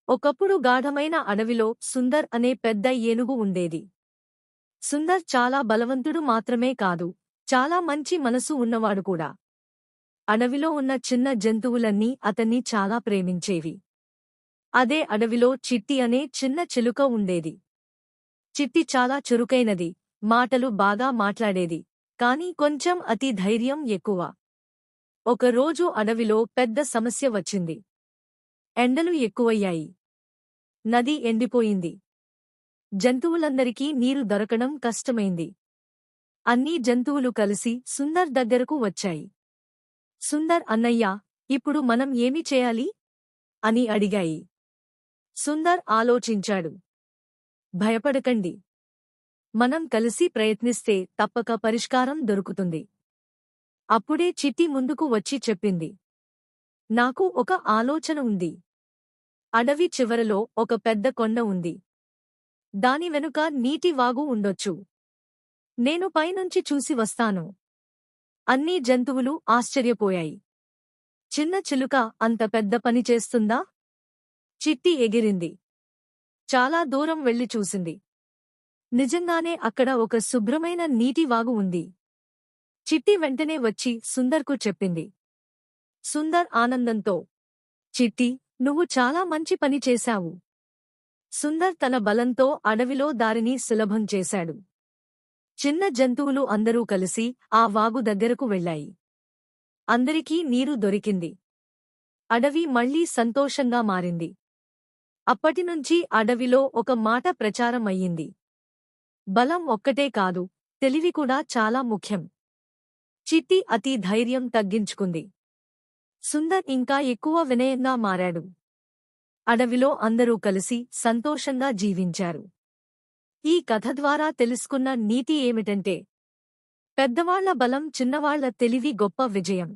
ఒకప్పుడు గాఢమైన అడవిలో సుందర్ అనే పెద్ద ఏనుగు ఉండేది. సుందర్ చాలా బలవంతుడు మాత్రమే కాదు, చాలా మంచి మనసు ఉన్నవాడు కూడా. అడవిలో ఉన్న చిన్న జంతువులన్నీ అతన్ని చాలా ప్రేమించేవి. అదే అడవిలో చిట్టి అనే చిన్న చిలుక ఉండేది. చిట్టి చాలా చురుకైనది, మాటలు బాగా మాట్లాడేది, కాని కొంచెం అతి ధైర్యం ఎక్కువ. ఒకరోజు అడవిలో పెద్ద సమస్య వచ్చింది. ఎండలు ఎక్కువయ్యాయి. నది ఎండిపోయింది. జంతువులందరికీ నీరు దొరకడం కష్టమైంది. అన్ని జంతువులు కలిసి సుందర్ దగ్గరకు వచ్చాయి. సుందర్ అన్నయ్యా, ఇప్పుడు మనం ఏమి చేయాలి అని అడిగాయి. సుందర్ ఆలోచించాడు. భయపడకండి. మనం కలిసి ప్రయత్నిస్తే తప్పక పరిష్కారం దొరుకుతుంది. అప్పుడే చిట్టి ముందుకు వచ్చి చెప్పింది. నాకు ఒక ఆలోచన ఉంది. అడవి చివరలో ఒక పెద్ద కొండ ఉంది. దాని వెనుక నీటి వాగు ఉండొచ్చు. నేను పైనుంచి చూసి వస్తాను. అన్ని జంతువులు ఆశ్చర్యపోయాయి. చిన్న చిలుక అంత పెద్ద పని చేస్తుందా? చిట్టి ఎగిరింది. చాలా దూరం వెళ్లి చూసింది. నిజంగానే అక్కడ ఒక శుభ్రమైన నీటి వాగు ఉంది. చిట్టి వెంటనే వచ్చి సుందర్కు చెప్పింది. సుందర్ ఆనందంతో, చిట్టి, నువ్వు చాలా మంచి పని చేశావు. సుందర్ తన బలంతో అడవిలో దారిని సులభం చేశాడు. చిన్న జంతువులు అందరూ కలిసి ఆ వాగు దగ్గరకు వెళ్లాయి. అందరికీ నీరు దొరికింది. అడవి మళ్లీ సంతోషంగా మారింది. అప్పటినుంచి అడవిలో ఒక మాట ప్రచారం అయ్యింది. బలం ఒక్కటే కాదు, తెలివి కూడా చాలా ముఖ్యం. చిట్టి అతి ధైర్యం తగ్గించుకుంది. సుందర్ ఇంకా ఎక్కువ వినయంగా మారాడు. అడవిలో అందరూ కలిసి సంతోషంగా జీవించారు. ఈ కథ ద్వారా తెలుసుకున్న నీతి ఏమిటంటే, పెద్దవాళ్ల బలం, చిన్నవాళ్ల తెలివి గొప్ప విజయం.